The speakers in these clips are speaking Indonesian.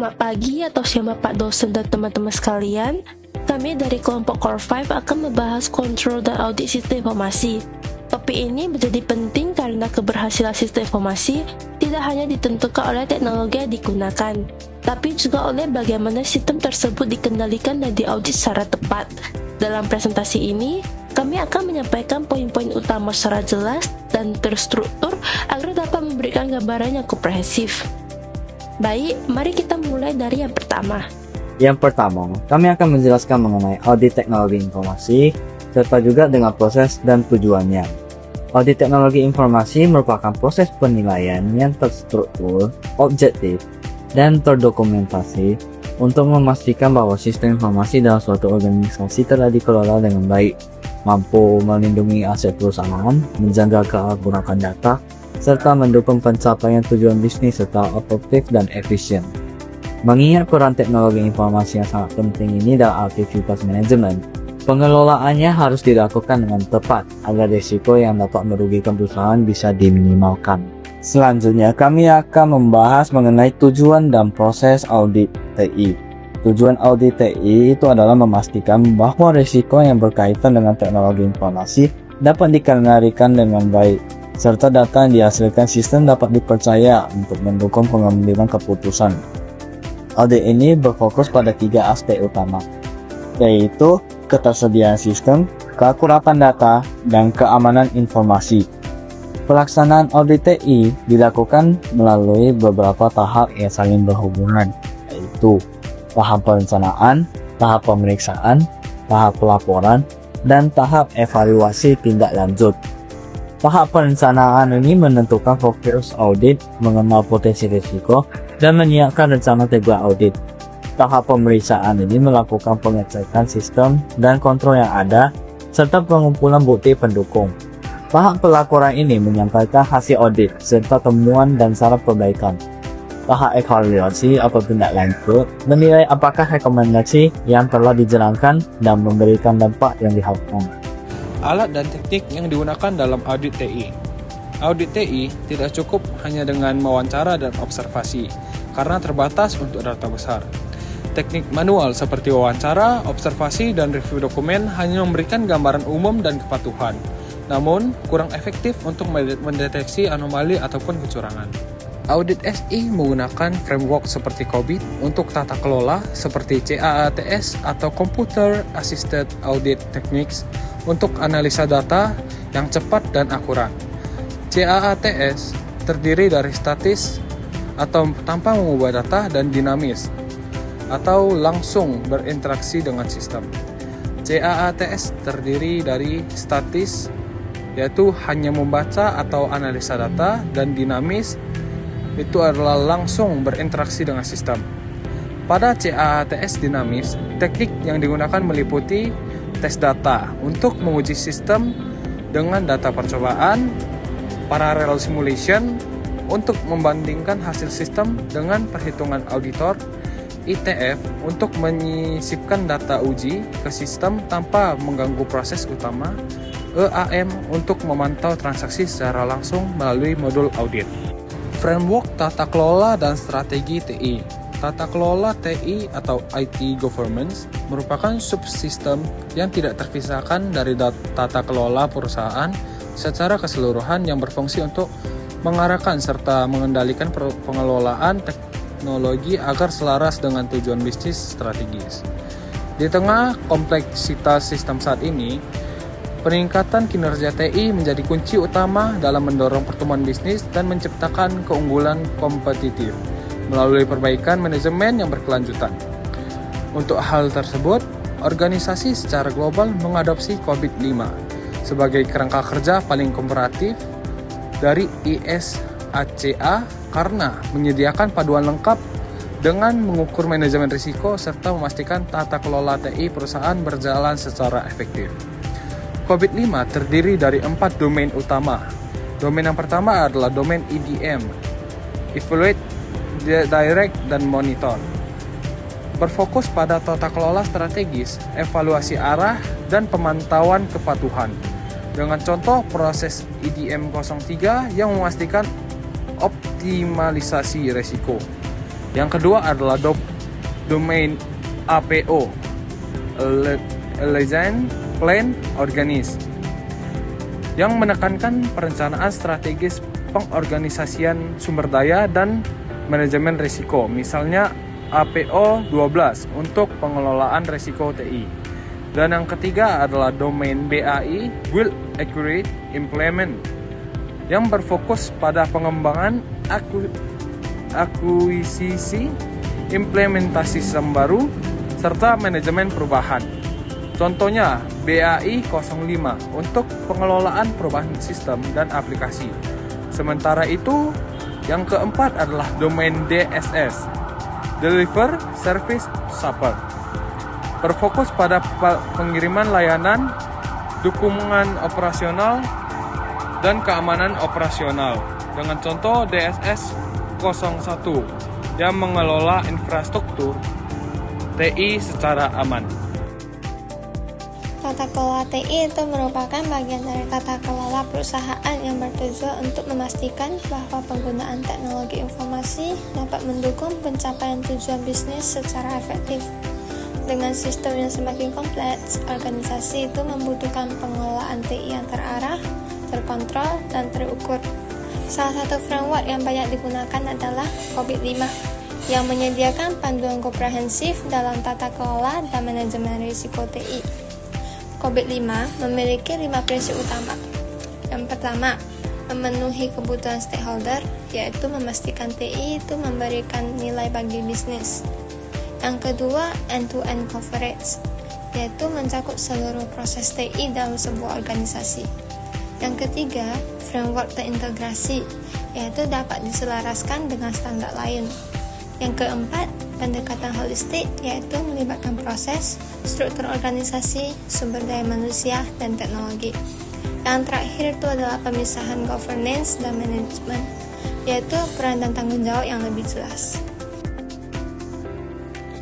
Selamat pagi atau siang Bapak dosen dan teman-teman sekalian. Kami dari kelompok Core 5 akan membahas kontrol dan audit sistem informasi. Topik ini menjadi penting karena keberhasilan sistem informasi tidak hanya ditentukan oleh teknologi yang digunakan, tapi juga oleh bagaimana sistem tersebut dikendalikan dan diaudit secara tepat. Dalam presentasi ini, kami akan menyampaikan poin-poin utama secara jelas dan terstruktur agar dapat memberikan gambaran yang komprehensif. Baik, mari kita mulai dari yang pertama. Yang pertama, kami akan menjelaskan mengenai audit teknologi informasi, serta juga dengan proses dan tujuannya. Audit teknologi informasi merupakan proses penilaian yang terstruktur, objektif, dan terdokumentasi untuk memastikan bahwa sistem informasi dalam suatu organisasi telah dikelola dengan baik, mampu melindungi aset perusahaan, menjaga keakuratan data, serta mendukung pencapaian tujuan bisnis serta efektif dan efisien. Mengingat peran teknologi informasi yang sangat penting ini dalam aktivitas manajemen, pengelolaannya harus dilakukan dengan tepat agar risiko yang dapat merugikan perusahaan bisa diminimalkan. Selanjutnya, kami akan membahas mengenai tujuan dan proses audit TI. Tujuan audit TI itu adalah memastikan bahwa risiko yang berkaitan dengan teknologi informasi dapat dikendalikan dengan baik, serta data yang dihasilkan sistem dapat dipercaya untuk mendukung pengambilan keputusan. Audit ini berfokus pada 3 aspek utama, yaitu ketersediaan sistem, keakuratan data, dan keamanan informasi. Pelaksanaan audit TI dilakukan melalui beberapa tahap yang saling berhubungan, yaitu tahap perencanaan, tahap pemeriksaan, tahap pelaporan, dan tahap evaluasi tindak lanjut. Tahap perencanaan ini menentukan fokus audit, mengenal potensi risiko, dan menyiapkan rencana tegak audit. Tahap pemeriksaan ini melakukan pengecekan sistem dan kontrol yang ada, serta pengumpulan bukti pendukung. Tahap pelaporan ini menyampaikan hasil audit, serta temuan dan saran perbaikan. Tahap evaluasi atau tindak lanjut menilai apakah rekomendasi yang telah dijalankan dan memberikan dampak yang diharapkan. Alat dan teknik yang digunakan dalam audit TI. Audit TI tidak cukup hanya dengan mewawancara dan observasi, karena terbatas untuk data besar. Teknik manual seperti wawancara, observasi, dan review dokumen hanya memberikan gambaran umum dan kepatuhan, namun kurang efektif untuk mendeteksi anomali ataupun kecurangan. Audit SI menggunakan framework seperti COBIT untuk tata kelola seperti CAATS atau Computer Assisted Audit Techniques untuk analisa data yang cepat dan akurat. CAATS terdiri dari statis atau tanpa mengubah data dan dinamis atau langsung berinteraksi dengan sistem. CAATS terdiri dari statis, yaitu hanya membaca atau analisa data, dan dinamis itu adalah langsung berinteraksi dengan sistem. Pada CAATS dinamis, teknik yang digunakan meliputi tes data untuk menguji sistem dengan data percobaan, parallel simulation untuk membandingkan hasil sistem dengan perhitungan auditor, ITF untuk menyisipkan data uji ke sistem tanpa mengganggu proses utama, EAM untuk memantau transaksi secara langsung melalui modul audit. Framework tata kelola dan strategi TI. Tata kelola TI atau IT governance merupakan subsistem yang tidak terpisahkan dari tata kelola perusahaan secara keseluruhan yang berfungsi untuk mengarahkan serta mengendalikan pengelolaan teknologi agar selaras dengan tujuan bisnis strategis. Di tengah kompleksitas sistem saat ini, peningkatan kinerja TI menjadi kunci utama dalam mendorong pertumbuhan bisnis dan menciptakan keunggulan kompetitif melalui perbaikan manajemen yang berkelanjutan. Untuk hal tersebut, organisasi secara global mengadopsi COBIT 5 sebagai kerangka kerja paling komparatif dari ISACA karena menyediakan paduan lengkap dengan mengukur manajemen risiko serta memastikan tata kelola TI perusahaan berjalan secara efektif. COBIT 5 terdiri dari 4 domain utama. Domain yang pertama adalah domain EDM, Evaluate, Direct, dan Monitor. Berfokus pada tata kelola strategis, evaluasi arah, dan pemantauan kepatuhan. Dengan contoh proses EDM 03 yang memastikan optimalisasi risiko. Yang kedua adalah domain APO, Alliance Plan Organize, yang menekankan perencanaan strategis pengorganisasian sumber daya dan manajemen risiko, misalnya APO 12 untuk pengelolaan risiko TI. Dan yang ketiga adalah domain BAI, Build Accurate Implement, yang berfokus pada pengembangan akuisisi, implementasi sistem baru, serta manajemen perubahan. Contohnya BAI 05 untuk pengelolaan perubahan sistem dan aplikasi. Sementara itu, yang keempat adalah domain DSS, Deliver Service Support, berfokus pada pengiriman layanan, dukungan operasional, dan keamanan operasional. Dengan contoh DSS 01 yang mengelola infrastruktur TI secara aman. Tata kelola TI itu merupakan bagian dari tata kelola perusahaan yang bertujuan untuk memastikan bahwa penggunaan teknologi informasi dapat mendukung pencapaian tujuan bisnis secara efektif. Dengan sistem yang semakin kompleks, organisasi itu membutuhkan pengelolaan TI yang terarah, terkontrol, dan terukur. Salah satu framework yang banyak digunakan adalah COVID-5, yang menyediakan panduan komprehensif dalam tata kelola dan manajemen risiko TI. COVID-5 memiliki 5 prinsip utama. Yang pertama, memenuhi kebutuhan stakeholder, yaitu memastikan TI itu memberikan nilai bagi bisnis. Yang kedua, end-to-end coverage, yaitu mencakup seluruh proses TI dalam sebuah organisasi. Yang ketiga, framework terintegrasi, yaitu dapat diselaraskan dengan standar lain. Yang keempat, pendekatan holistik, yaitu melibatkan proses, struktur organisasi, sumber daya manusia, dan teknologi. Yang terakhir itu adalah pemisahan governance dan manajemen, yaitu peran dan tanggung jawab yang lebih jelas.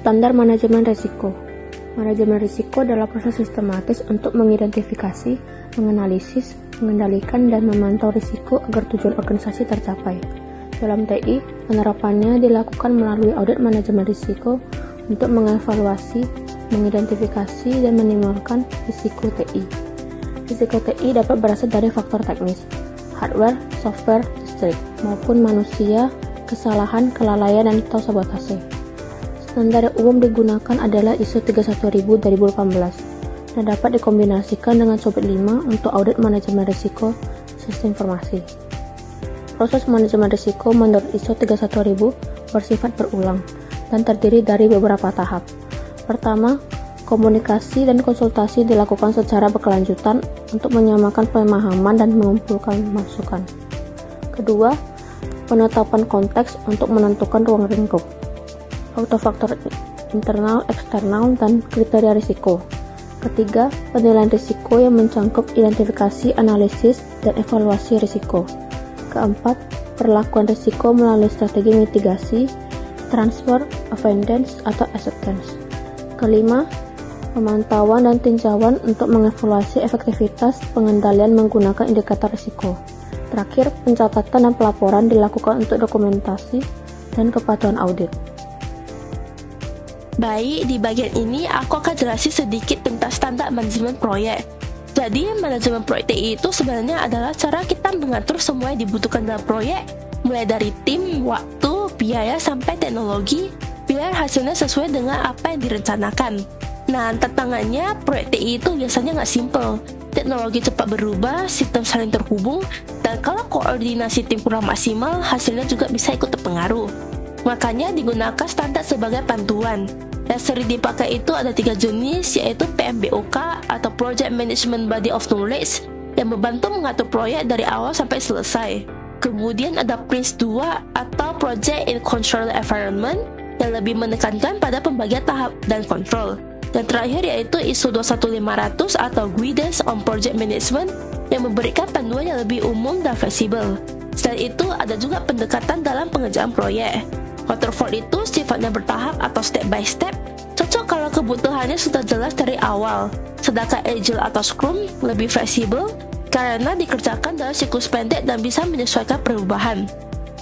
Standar manajemen risiko. Manajemen risiko adalah proses sistematis untuk mengidentifikasi, menganalisis, mengendalikan, dan memantau risiko agar tujuan organisasi tercapai. Dalam TI, penerapannya dilakukan melalui audit manajemen risiko untuk mengevaluasi, mengidentifikasi, dan minimalkan risiko TI. Risiko TI dapat berasal dari faktor teknis, hardware, software, listrik, maupun manusia, kesalahan, kelalaian, dan atau sabotase. Standar yang umum digunakan adalah ISO 31000 2018 dan dapat dikombinasikan dengan COVID-5 untuk audit manajemen risiko sistem informasi. Proses manajemen risiko menurut ISO 31000 bersifat berulang dan terdiri dari beberapa tahap. Pertama, komunikasi dan konsultasi dilakukan secara berkelanjutan untuk menyamakan pemahaman dan mengumpulkan masukan. Kedua, penetapan konteks untuk menentukan ruang lingkup, faktor-faktor internal, eksternal, dan kriteria risiko. Ketiga, penilaian risiko yang mencangkup identifikasi, analisis, dan evaluasi risiko. Keempat, perlakuan risiko melalui strategi mitigasi, transfer, avoidance, atau acceptance. Kelima, pemantauan dan tinjauan untuk mengevaluasi efektivitas pengendalian menggunakan indikator risiko. Terakhir, pencatatan dan pelaporan dilakukan untuk dokumentasi dan kepatuhan audit. Baik, di bagian ini aku akan jelasin sedikit tentang standar manajemen proyek. Jadi, manajemen proyek TI itu sebenarnya adalah cara kita mengatur semua yang dibutuhkan dalam proyek, mulai dari tim, waktu, biaya, sampai teknologi, biar hasilnya sesuai dengan apa yang direncanakan. Nah, tantangannya, proyek TI itu biasanya nggak simple. Teknologi cepat berubah, sistem saling terhubung, dan kalau koordinasi tim kurang maksimal, hasilnya juga bisa ikut terpengaruh. Makanya digunakan standar sebagai panduan. Yang sering dipakai itu ada 3 jenis, yaitu PMBOK atau Project Management Body of Knowledge yang membantu mengatur proyek dari awal sampai selesai. Kemudian ada PRINCE2 atau Project in Controlled Environment yang lebih menekankan pada pembagian tahap dan kontrol. Dan terakhir yaitu ISO 21500 atau Guidance on Project Management yang memberikan panduan yang lebih umum dan fleksibel. Selain itu ada juga pendekatan dalam pengerjaan proyek. Waterfall itu sifatnya bertahap atau step by step, cocok kalau kebutuhannya sudah jelas dari awal. Sedangkan Agile atau Scrum lebih fleksibel karena dikerjakan dalam siklus pendek dan bisa menyesuaikan perubahan.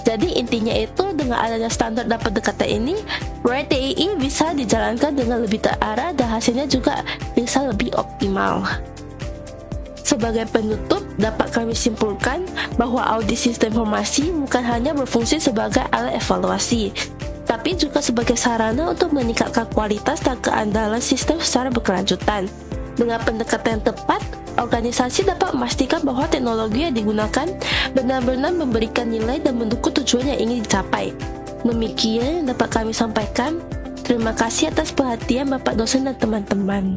Jadi intinya itu dengan adanya standar dan pendekatan ini, proyek TII bisa dijalankan dengan lebih terarah dan hasilnya juga bisa lebih optimal. Sebagai penutup, dapat kami simpulkan bahwa audit sistem informasi bukan hanya berfungsi sebagai alat evaluasi, tapi juga sebagai sarana untuk meningkatkan kualitas dan keandalan sistem secara berkelanjutan. Dengan pendekatan yang tepat, organisasi dapat memastikan bahwa teknologi yang digunakan benar-benar memberikan nilai dan mendukung tujuan yang ingin dicapai. Demikian yang dapat kami sampaikan. Terima kasih atas perhatian Bapak dosen dan teman-teman.